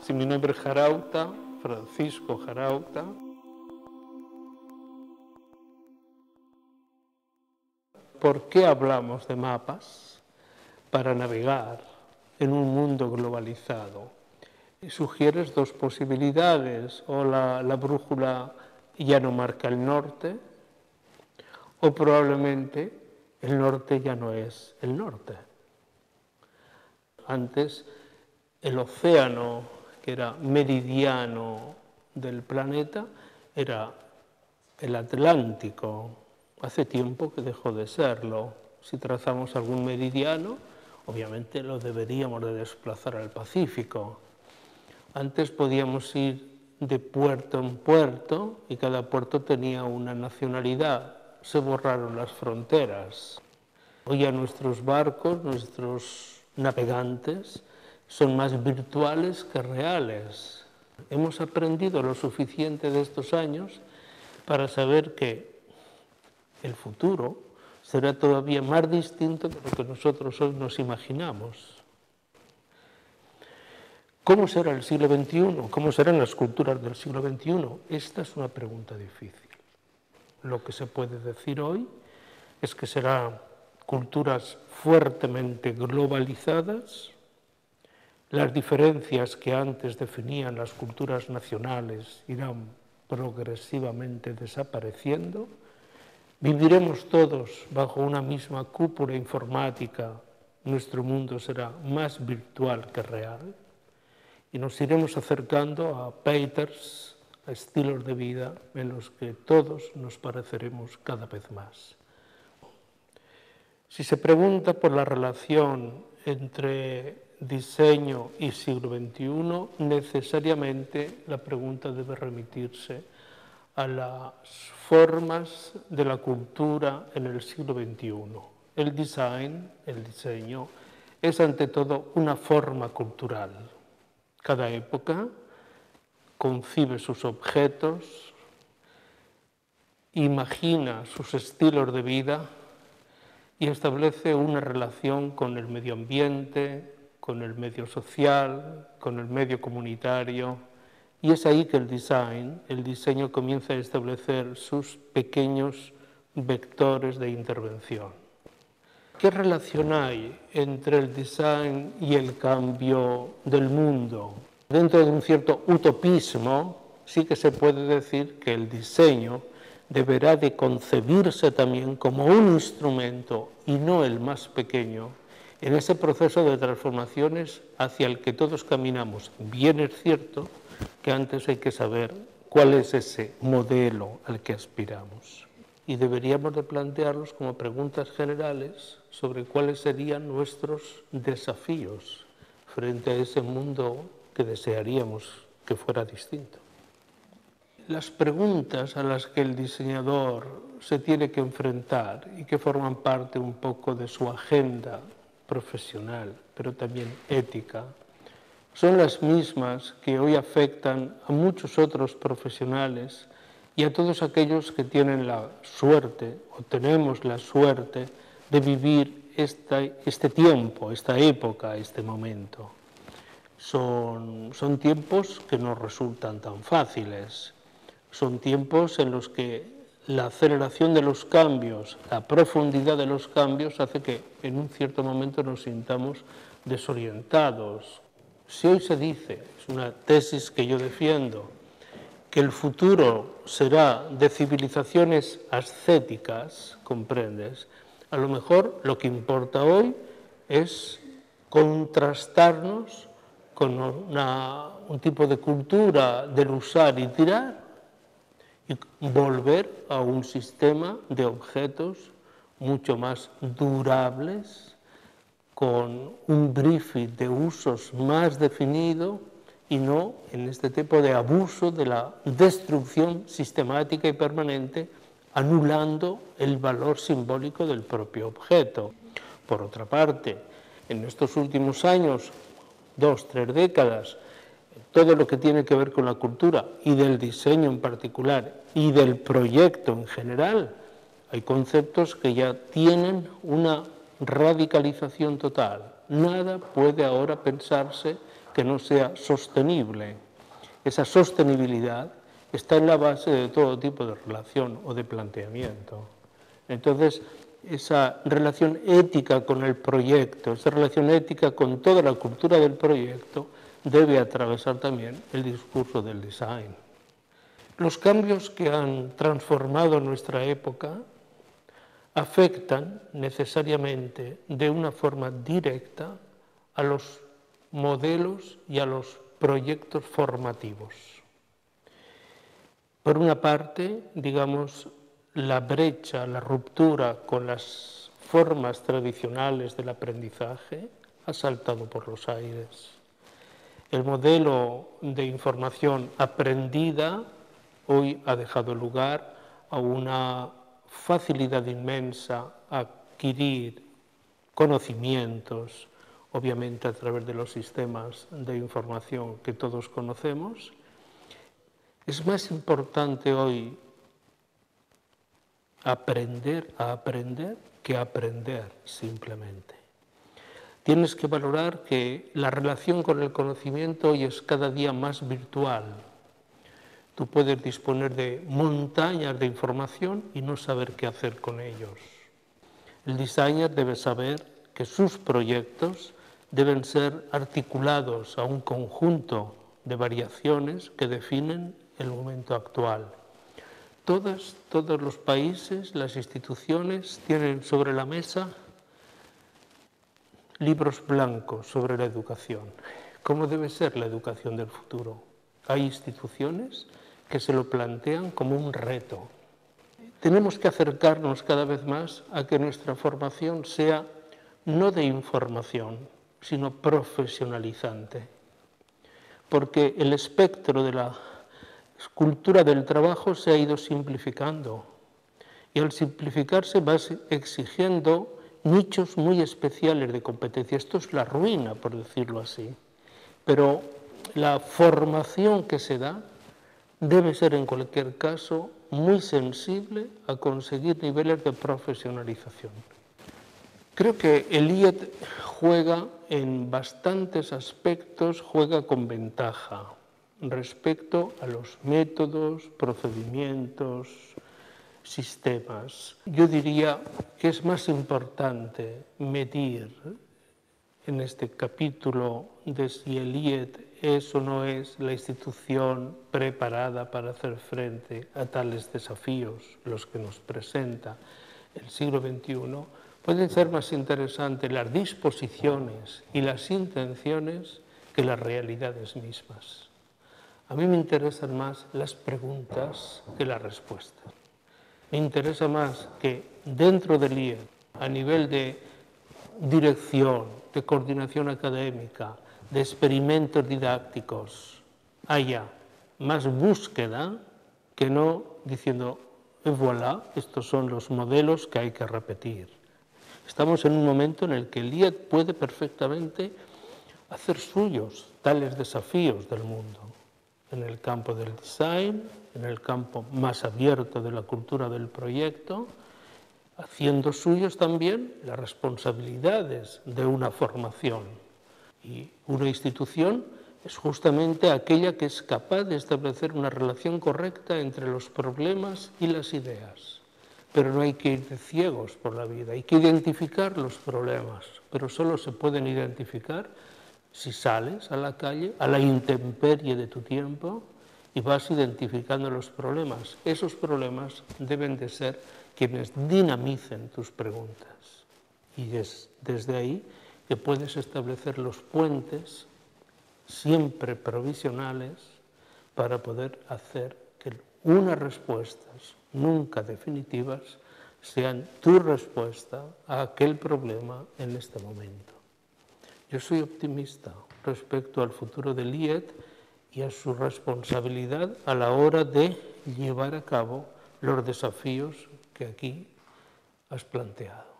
Sí, mi nombre es Jarauta, Francisco Jarauta. ¿Por qué hablamos de mapas? Para navegar en un mundo globalizado. Sugieres dos posibilidades: o la brújula ya no marca el norte, o probablemente el norte ya no es el norte. Antes el océano, que era meridiano del planeta, era el Atlántico. Hace tiempo que dejó de serlo. Si trazamos algún meridiano, obviamente lo deberíamos de desplazar al Pacífico. Antes podíamos ir de puerto en puerto y cada puerto tenía una nacionalidad. Se borraron las fronteras. Hoy ya nuestros barcos, nuestros navegantes, son más virtuales que reales. Hemos aprendido lo suficiente de estos años para saber que el futuro será todavía más distinto de lo que nosotros hoy nos imaginamos. ¿Cómo será el siglo XXI? ¿Cómo serán las culturas del siglo XXI? Esta es una pregunta difícil. Lo que se puede decir hoy es que serán culturas fuertemente globalizadas. Las diferencias que antes definían las culturas nacionales irán progresivamente desapareciendo. Viviremos todos bajo una misma cúpula informática. Nuestro mundo será más virtual que real. Y nos iremos acercando a patterns, a estilos de vida en los que todos nos pareceremos cada vez más. Si se pregunta por la relación entre diseño y siglo XXI, necesariamente la pregunta debe remitirse a las formas de la cultura en el siglo XXI. El design, el diseño, es ante todo una forma cultural. Cada época concibe sus objetos, imagina sus estilos de vida y establece una relación con el medio ambiente, con el medio social, con el medio comunitario. Y es ahí que el diseño comienza a establecer sus pequeños vectores de intervención. ¿Qué relación hay entre el design y el cambio del mundo? Dentro de un cierto utopismo, sí que se puede decir que el diseño deberá de concebirse también como un instrumento, y no el más pequeño, en ese proceso de transformaciones hacia el que todos caminamos. Bien es cierto que antes hay que saber cuál es ese modelo al que aspiramos. Y deberíamos de plantearlos como preguntas generales sobre cuáles serían nuestros desafíos frente a ese mundo que desearíamos que fuera distinto. Las preguntas a las que el diseñador se tiene que enfrentar y que forman parte un poco de su agenda profesional, pero también ética, son las mismas que hoy afectan a muchos otros profesionales y a todos aquellos que tienen la suerte, o tenemos la suerte, de vivir este tiempo, esta época, este momento. Son tiempos que no resultan tan fáciles. Son tiempos en los que la aceleración de los cambios, la profundidad de los cambios hace que en un cierto momento nos sintamos desorientados. Si hoy se dice, es una tesis que yo defiendo, que el futuro será de civilizaciones ascéticas, ¿comprendes? A lo mejor lo que importa hoy es contrastarnos con un tipo de cultura del usar y tirar y volver a un sistema de objetos mucho más durables, con un briefing de usos más definido y no en este tipo de abuso de la destrucción sistemática y permanente, anulando el valor simbólico del propio objeto. Por otra parte, en estos últimos años, 2, 3 décadas, todo lo que tiene que ver con la cultura y del diseño en particular y del proyecto en general, hay conceptos que ya tienen una radicalización total. Nada puede ahora pensarse que no sea sostenible. Esa sostenibilidad está en la base de todo tipo de relación o de planteamiento. Entonces, esa relación ética con el proyecto, esa relación ética con toda la cultura del proyecto, debe atravesar también el discurso del design. Los cambios que han transformado nuestra época afectan necesariamente de una forma directa a los modelos y a los proyectos formativos. Por una parte, digamos, la brecha, la ruptura con las formas tradicionales del aprendizaje ha saltado por los aires. El modelo de información aprendida hoy ha dejado lugar a una facilidad inmensa a adquirir conocimientos, obviamente a través de los sistemas de información que todos conocemos. Es más importante hoy aprender a aprender que aprender simplemente. Tienes que valorar que la relación con el conocimiento hoy es cada día más virtual. Tú puedes disponer de montañas de información y no saber qué hacer con ellos. El designer debe saber que sus proyectos deben ser articulados a un conjunto de variaciones que definen el momento actual. Todos los países, las instituciones tienen sobre la mesa libros blancos sobre la educación. ¿Cómo debe ser la educación del futuro? Hay instituciones que se lo plantean como un reto. Tenemos que acercarnos cada vez más a que nuestra formación sea no de información, sino profesionalizante. Porque el espectro de la cultura del trabajo se ha ido simplificando. Y al simplificarse va exigiendo nichos muy especiales de competencia. Esto es la ruina, por decirlo así. Pero la formación que se da debe ser en cualquier caso muy sensible a conseguir niveles de profesionalización. Creo que el IET juega en bastantes aspectos, juega con ventaja respecto a los métodos, procedimientos, sistemas. Yo diría que es más importante medir en este capítulo de si el IET es o no es la institución preparada para hacer frente a tales desafíos, los que nos presenta el siglo XXI, pueden ser más interesantes las disposiciones y las intenciones que las realidades mismas. A mí me interesan más las preguntas que las respuestas. Me interesa más que dentro del IET, a nivel de dirección, de coordinación académica, de experimentos didácticos, haya más búsqueda que no diciendo, voilà, estos son los modelos que hay que repetir. Estamos en un momento en el que el IET puede perfectamente hacer suyos tales desafíos del mundo, en el campo del design, en el campo más abierto de la cultura del proyecto, haciendo suyos también las responsabilidades de una formación. Y una institución es justamente aquella que es capaz de establecer una relación correcta entre los problemas y las ideas. Pero no hay que ir de ciegos por la vida, hay que identificar los problemas, pero solo se pueden identificar si sales a la calle, a la intemperie de tu tiempo, y vas identificando los problemas. Esos problemas deben de ser quienes dinamicen tus preguntas. Y es desde ahí que puedes establecer los puentes, siempre provisionales, para poder hacer que unas respuestas, nunca definitivas, sean tu respuesta a aquel problema en este momento. Yo soy optimista respecto al futuro del IET y a su responsabilidad a la hora de llevar a cabo los desafíos que aquí has planteado.